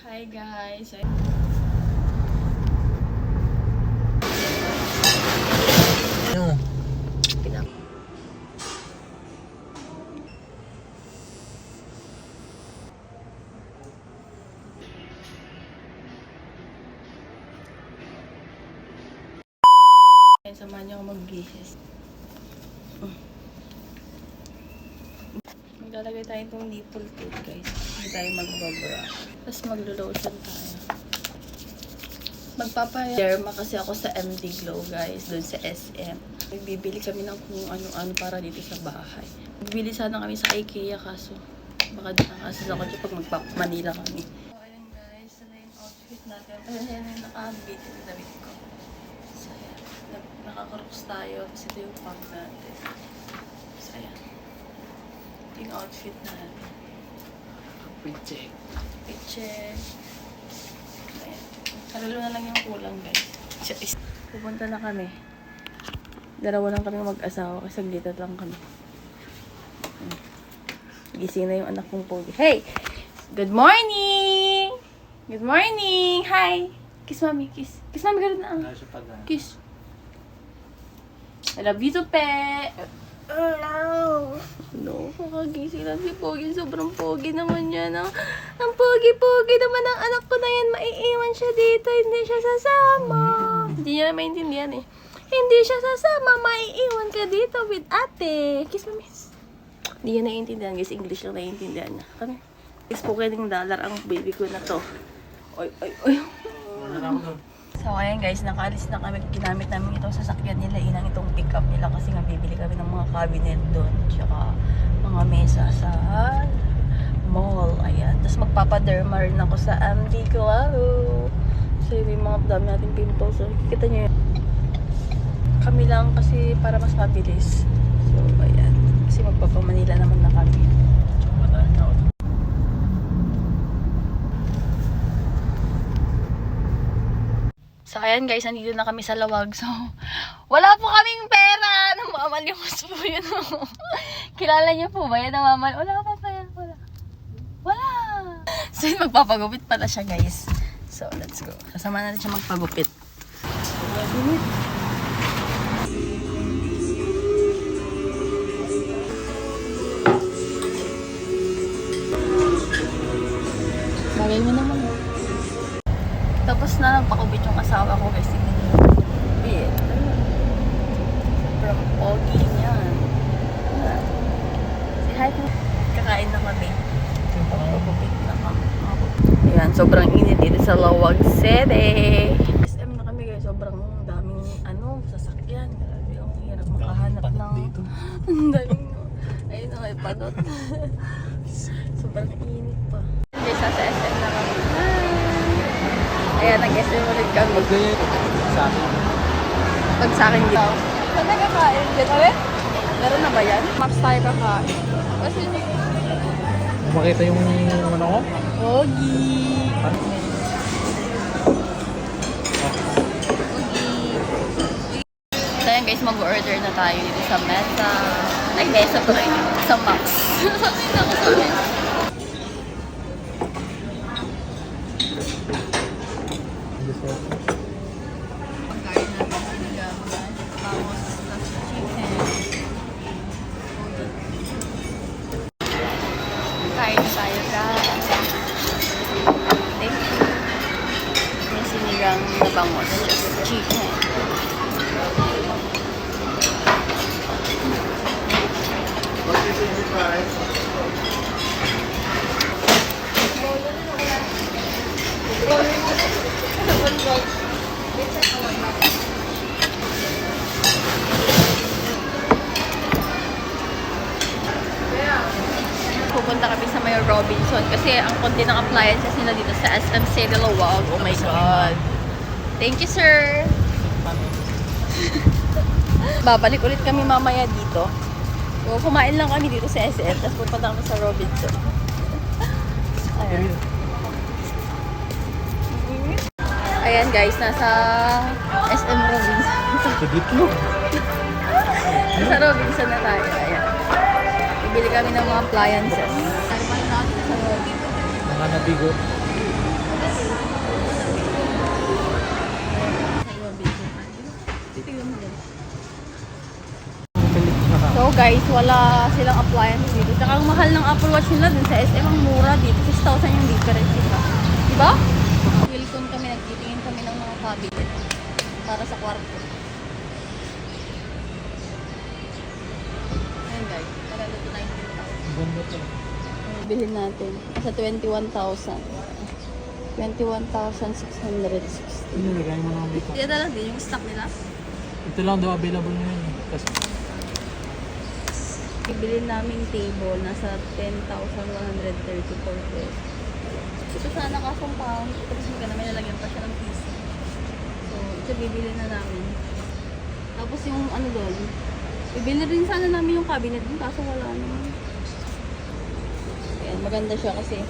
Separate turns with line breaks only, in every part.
Hi guys!
Ano?
Samahan niyo ako mag-bihis. Maglalagay tayo itong nipple tape guys. Hindi tayo magbabrush. Tapos maglo-lotion tayo. Magpapa-derma kasi ako sa MD Glow guys. Doon sa SM. Bibili kami ng kung ano-ano para dito sa bahay. Bibili sana kami sa IKEA kaso baka di nakasas ako dyan pag magpap-Manila kami. So ayun guys. Ito na yung outfit natin. Ayan yung nakabit yung damit ko. So ayan. Nakakarooks tayo. Tapos ito yung pang natin. So ayan. Ito yung outfit natin.
Check.
Check. Ayan. Karalo na lang yung kulang guys. Pupunta na kami. Dalawa lang kami mag-asawa kasi saglitan lang kami. Gising na yung anak kong pogi. Hey! Good morning! Good morning! Hi! Kiss mommy, kiss. Kiss mommy, gano'n na. Kiss. I love you to pe. No. No, kakagising lang si Pogi. Sobrang pogi naman yan. Ang pogi-pogi naman ang anak ko na yan. Maiiwan siya dito. Hindi siya sasama. Hindi niya na maintindihan eh. Hindi siya sasama. Maiiwan ka dito with ate. Kiss mo, miss. Hindi niya naiintindihan. Guys, English lang naiintindihan niya. Kami. $10 ang baby ko na to. Oy, oy, oy. So, ayan guys, nakaalis na kami. Ginamit namin itong sasakyan nila. Inang itong pick-up nila kasi nga bibili kami ng mga cabinet doon. Tsaka mga mesa sa mall. Ayan. Tapos magpapaderma rin ako sa MD Glow. So, yung mga dami natin pimples. So, kita nyo yun. Kami lang kasi para mas mabilis. So, ayan. Kasi magpapamanila naman na kami. So, ayan guys, nandito na kami sa Lawag. So, wala po kaming pera. Namamalimos po yun. Kilala niyo po ba yan? Wala pa pa yan. Wala. So, yun, magpapagupit pala siya guys. So, let's go. Kasama natin siya magpagupit. Bagay mo naman. Tapos na nagpakubit yung asawa ko guys. Tingnan niyo. Sobrang pogi niyan. Si Hype, kakain na kami. Pagpakubit na kami. Ayan, sobrang init dito sa Lawag City. SM na kami guys. Sobrang daming sasakyan. Grabe, ang hirap makahanap ng... Ang daming ayun na, may panot. Sobrang init pa. Guys, sa SM na kami. Ayan, nag-SM ulit kami.
Pag ganyan, sa akin.
Pag sa akin dito. Saan nagkakain? Dito ulit? Meron na ba yan? Maps tayo kakain. Kasi
Makita yung ano ko?
Pogi! So ayan guys, mag-order na tayo dito sa Mesa. Ay, Mesa pa rin. Sa Max. Sabi na ako sa Mesa. Pagkain natin sinigang. Tapos chicken. Kain tayo guys. Thank you. May sinigang na bangos. Chicken. Pupunta kami sa may Robinson kasi ang konti ng appliances nila dito sa SM City Lawag. Oh my God. Thank you, sir. Babalik ulit kami mamaya dito. So, kumain lang kami dito sa SM tapos pupunta kami sa Robinson. Ayan. Ayan guys, nasa SM Robinson. Nasa Robinson na tayo. Ayan. Bibili kami ng mga appliances.
Mga nabigo.
guys, wala silang appliances dito. Tsaka ang mahal ng Apple Watch nila dun sa SM, ang mura dito. 6,000 yung difference, diba? Wilcon kami, nagtitingin kami ng mga cabinet para sa kwarto. Ayan guys, maganda to 19,000.
Ganda to.
Bilhin natin. Sa 21,000. 21,660.
Nilagay mo lang dito.
Kaya lang din yung stock nila.
Ito lang daw available ngayon. Kasi
Ibili namin table, nasa 10,134 pesos. Ito sana kasong pound. Tapos maganda may lalagyan pa siya ng PC. So, ito bibili na namin. Tapos yung ano doon, bibili rin sana namin yung cabinet doon, kaso wala naman. Ayan, maganda siya kasi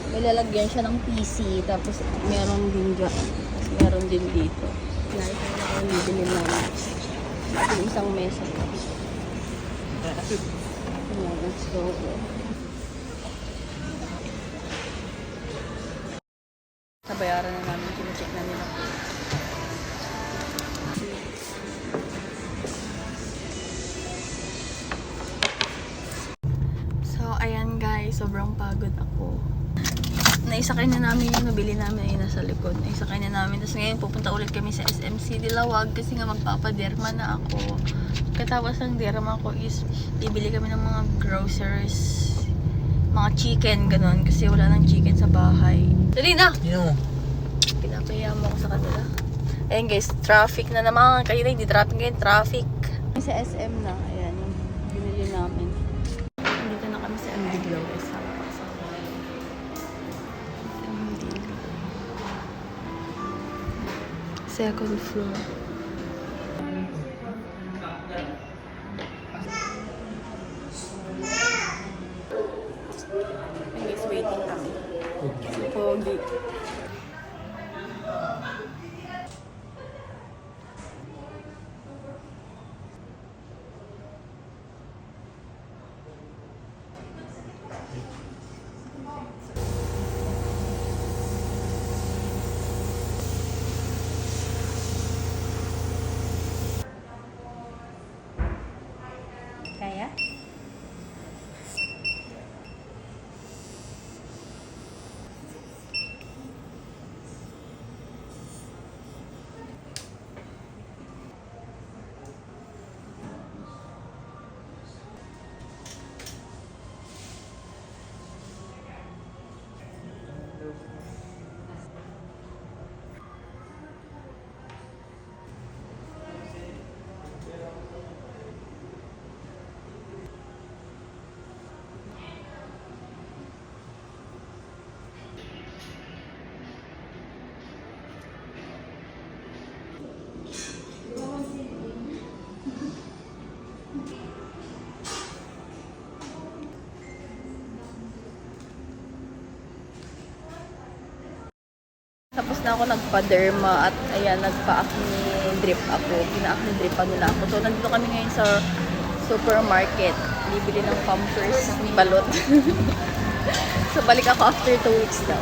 may lalagyan siya ng PC. Tapos meron din dyan. Tapos meron din dito. Kaya ito na ako bibili namin. Ito yung isang mesa. Yeah, let's go. Nabayaran na namin, kine-check na nila. So, ayan guys, sobrang pagod ako. Naisakay na namin yung nabili namin ay nasa likod. Naisakay na namin. Tapos ngayon pupunta ulit kami sa SMC Dilawag kasi nga magpapaderma na ako. Katapos ng derma ko is bibili kami ng mga groceries, mga chicken, ganun. Kasi wala nang chicken sa bahay. Dali na!
yun.
Pinapaya mo ako sa kanila. Ayan guys, traffic na naman. Kayo na, hindi traffic ngayon, traffic. Sa SM na, ayan yung binili namin. Dito na kami sa MD Glow. Second floor. Guys, waiting kami. Pogi. Kaya? Tapos na ako nagpa-derma at ayan, nagpa-acne drip ako. Pina-acne dripan nila ako. So, nandito kami ngayon sa supermarket. Bibili ng Pampers ni Balot. So, balik ako after 2 weeks daw.